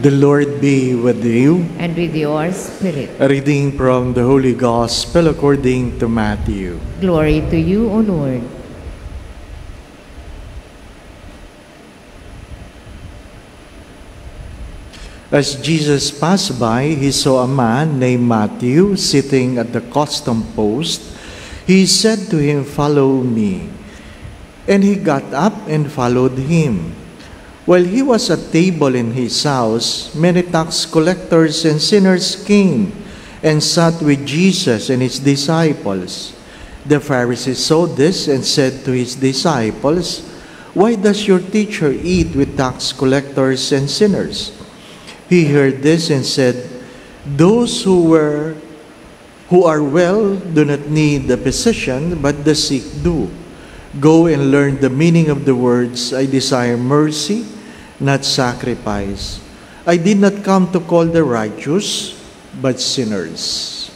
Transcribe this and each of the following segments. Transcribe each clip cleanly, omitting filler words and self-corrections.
The Lord be with you. And with your spirit. A reading from the Holy Gospel according to Matthew. Glory to you, O Lord. As Jesus passed by, he saw a man named Matthew sitting at the custom post. He said to him, "Follow me." And he got up and followed him. While he was at table in his house, many tax collectors and sinners came and sat with Jesus and his disciples. The Pharisees saw this and said to his disciples, "Why does your teacher eat with tax collectors and sinners?" He heard this and said, "Those who are well do not need a physician, but the sick do. Go and learn the meaning of the words, 'I desire mercy, not sacrifice.' I did not come to call the righteous, but sinners."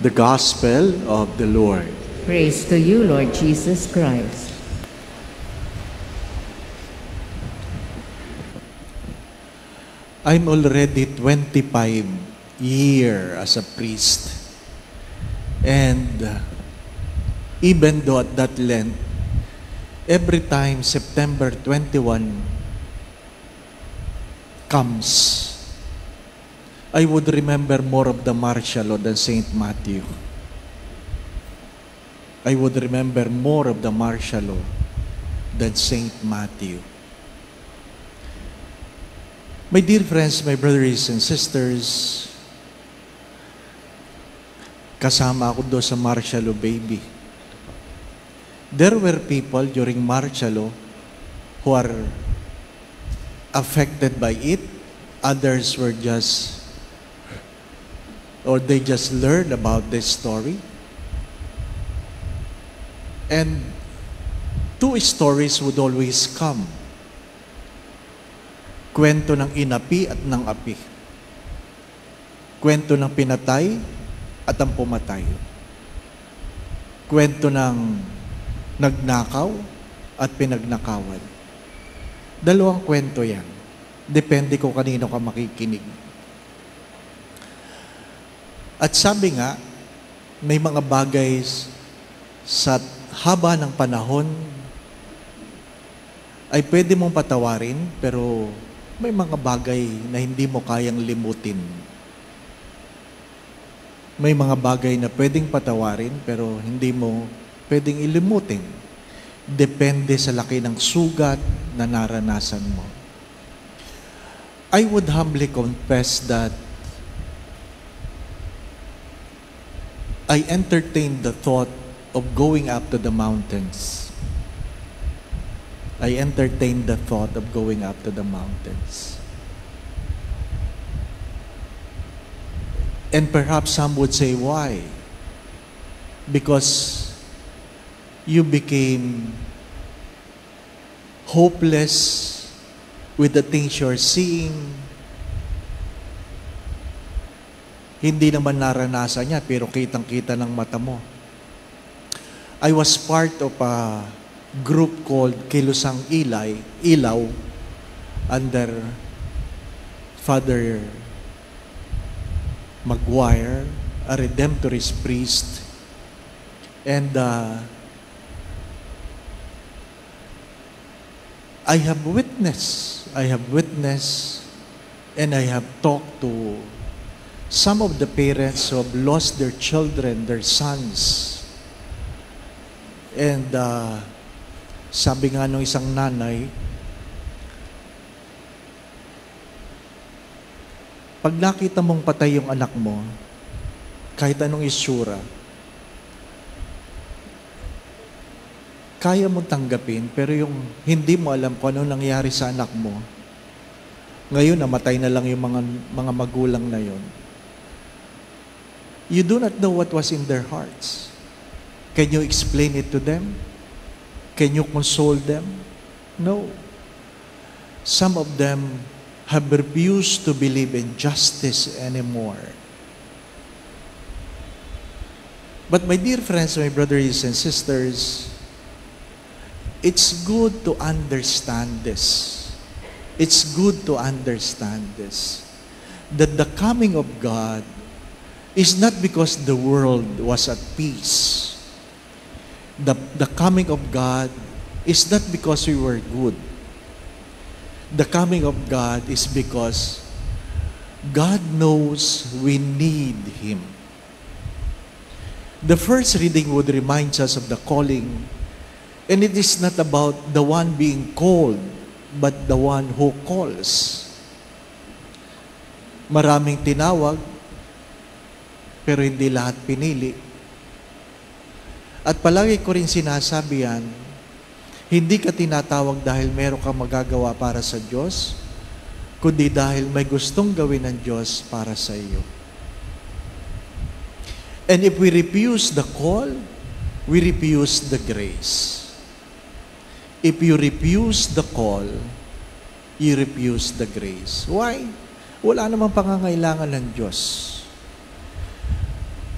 The Gospel of the Lord. Praise to you, Lord Jesus Christ. I'm already 25 years as a priest. And even though at that length, every time September 21 comes, I would remember more of the martial law than St. Matthew. I would remember more of the martial law than St. Matthew. My dear friends, my brothers and sisters, kasama ako doon sa martial law, baby. There were people during martial law who are affected by it. Others were they just learned about this story. And two stories would always come. Kwento ng inapi at ng api. Kwento ng pinatay at ang pumatay. Kwento ng nagnakaw at pinagnakawan. Dalawang kwento yan. Depende kung kanino ka makikinig. At sabi nga, may mga bagay sa haba ng panahon ay pwede mong patawarin, pero may mga bagay na hindi mo kayang limutin. May mga bagay na pwedeng patawarin, pero hindi mo pwedeng ilimutin. Depende sa laki ng sugat na naranasan mo. I would humbly confess that I entertained the thought of going up to the mountains. I entertained the thought of going up to the mountains. And perhaps some would say, why? Because you became hopeless with the things you're seeing. Hindi naman naranasan niya, pero kitang-kita ng mata mo. I was part of a group called Kilusang Ilaw under Father Maguire, a Redemptorist priest. And I have witnessed and I have talked to some of the parents who have lost their children, their sons. And sabi nga nung isang nanay, pag nakita mong patay yung anak mo, kahit anong isura, kaya mong tanggapin, pero yung hindi mo alam kung anong nangyari sa anak mo, ngayon namatay na lang yung mga magulang na yon. You do not know what was in their hearts. Can you explain it to them? Can you console them? No. Some of them have refused to believe in justice anymore. But my dear friends, my brothers and sisters, it's good to understand this. It's good to understand this, that the coming of God is not because the world was at peace. The coming of God is not because we were good. The coming of God is because God knows we need Him. The first reading would remind us of the calling, and it is not about the one being called, but the one who calls. Maraming tinawag, pero hindi lahat pinili. At palagi ko rin sinasabi yan, hindi ka tinatawag dahil meron kang magagawa para sa Diyos, kundi dahil may gustong gawin ng Diyos para sa iyo. And if we refuse the call, we refuse the grace. If you refuse the call, you refuse the grace. Why? Wala namang pangangailangan ng Diyos.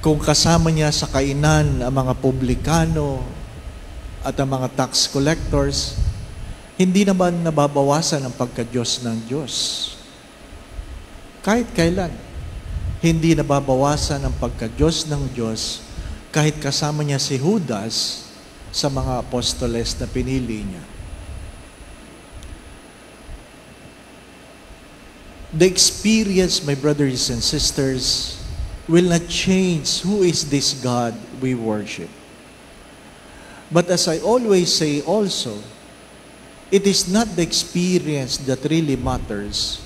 Kung kasama niya sa kainan ang mga publikano at ang mga tax collectors, hindi naman nababawasan ang pagka-Diyos ng Diyos. Kahit kailan, hindi nababawasan ang pagka-Diyos ng Diyos kahit kasama niya si Judas sa mga apostoles na pinili niya. The experience, my brothers and sisters, will not change who is this God we worship. But as I always say also, it is not the experience that really matters,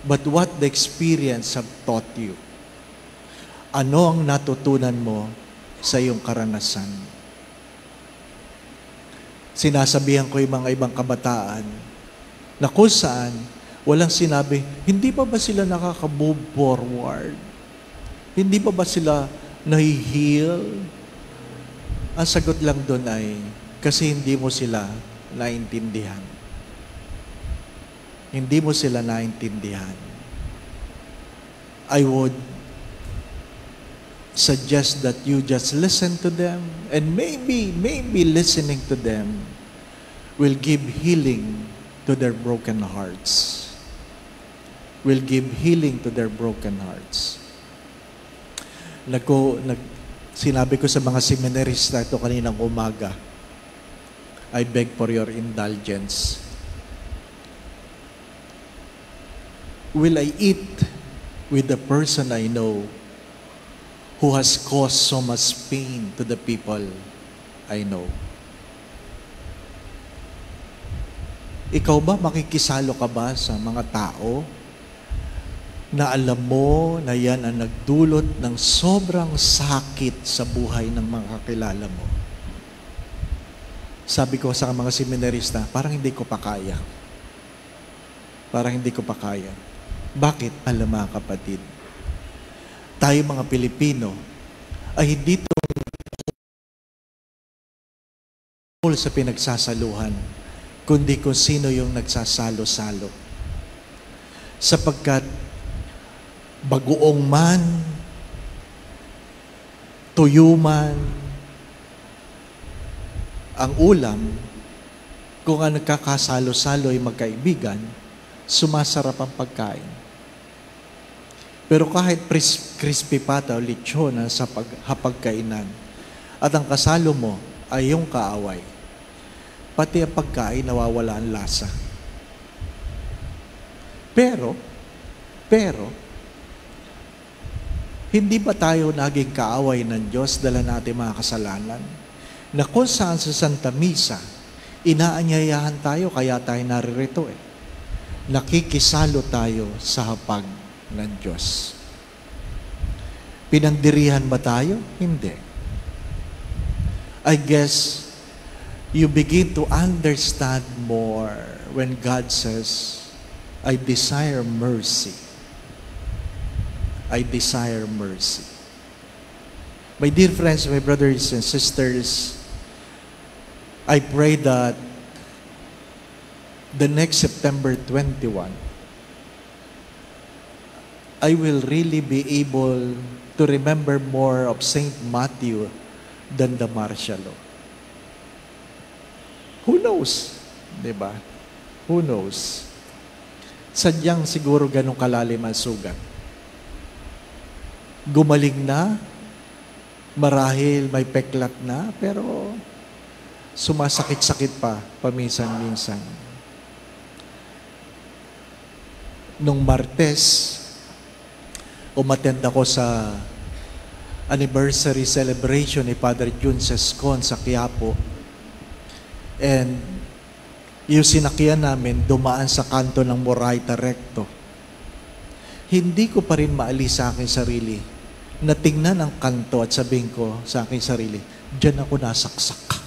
but what the experience have taught you. Ano ang natutunan mo sa iyong karanasan? Sinasabihan ko yung mga ibang kabataan na kung saan walang sinabi, hindi pa ba sila nakaka-move forward? Hindi pa ba sila nahi-heal? Ang sagot lang doon ay, kasi hindi mo sila naintindihan. Hindi mo sila naintindihan. I would suggest that you just listen to them, and maybe listening to them will give healing to their broken hearts. Will give healing to their broken hearts. Sinabi ko sa mga seminarista ito kaninang umaga, I beg for your indulgence. Will I eat with the person I know who has caused so much pain to the people I know? Ikaw ba, makikisalo ka ba sa mga tao na alam mo na yan ang nagdulot ng sobrang sakit sa buhay ng mga kakilala mo? Sabi ko sa mga seminarista, parang hindi ko pa kaya. Parang hindi ko pa kaya. Bakit? Alam mga kapatid, tayo mga Pilipino ay hindi tungkol sa pinagsasaluhan, kundi kung sino yung nagsasalo-salo. Sapagkat bagoong man, tuyo man, ang ulam, kung ang nagkakasalo-salo ay magkaibigan, sumasarap ang pagkain. Pero kahit crispy pata o lechon sa hapagkainan, at ang kasalo mo ay yung kaaway, pati ang pagkain nawawala ang lasa. Pero, hindi ba tayo naging kaaway ng Diyos dala natin mga kasalanan? Na kung saan sa Santa Misa, inaanyayahan tayo, kaya tayo naririto nakikisalo tayo sa hapag ng Diyos. Pinandirihan ba tayo? Hindi. I guess you begin to understand more when God says, I desire mercy. I desire mercy. My dear friends, my brothers and sisters, I pray that the next September 21, I will really be able to remember more of Saint Matthew than the martial law. Who knows? Diba? Who knows? sadyang siguro ganong kalalim ang sugat. Gumaling na, marahil may peklat na, pero sumasakit-sakit pa paminsan-minsan. Nung Martes, umattend ako sa anniversary celebration ni Father Jun Sescon sa Quiapo. And yung sinakyan namin, dumaan sa kanto ng Moraita Recto. Hindi ko pa rin maalis sa aking sarili na tingnan ang kanto at sabihin ko sa aking sarili, diyan ako nasaksak.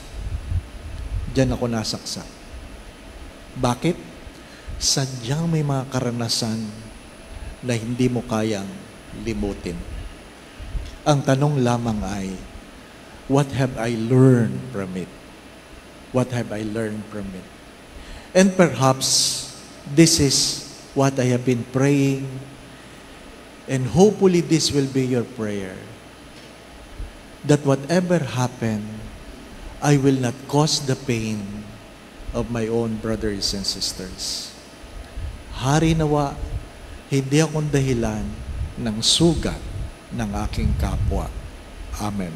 Diyan ako nasaksak. Bakit? Sadyang may mga karanasan na hindi mo kayang limutin. Ang tanong lamang ay, what have I learned from it? What have I learned from it? And perhaps this is what I have been praying, and hopefully this will be your prayer, that whatever happened, I will not cause the pain of my own brothers and sisters. Hari nawa, hindi akong dahilan ng sugat ng aking kapwa. Amen.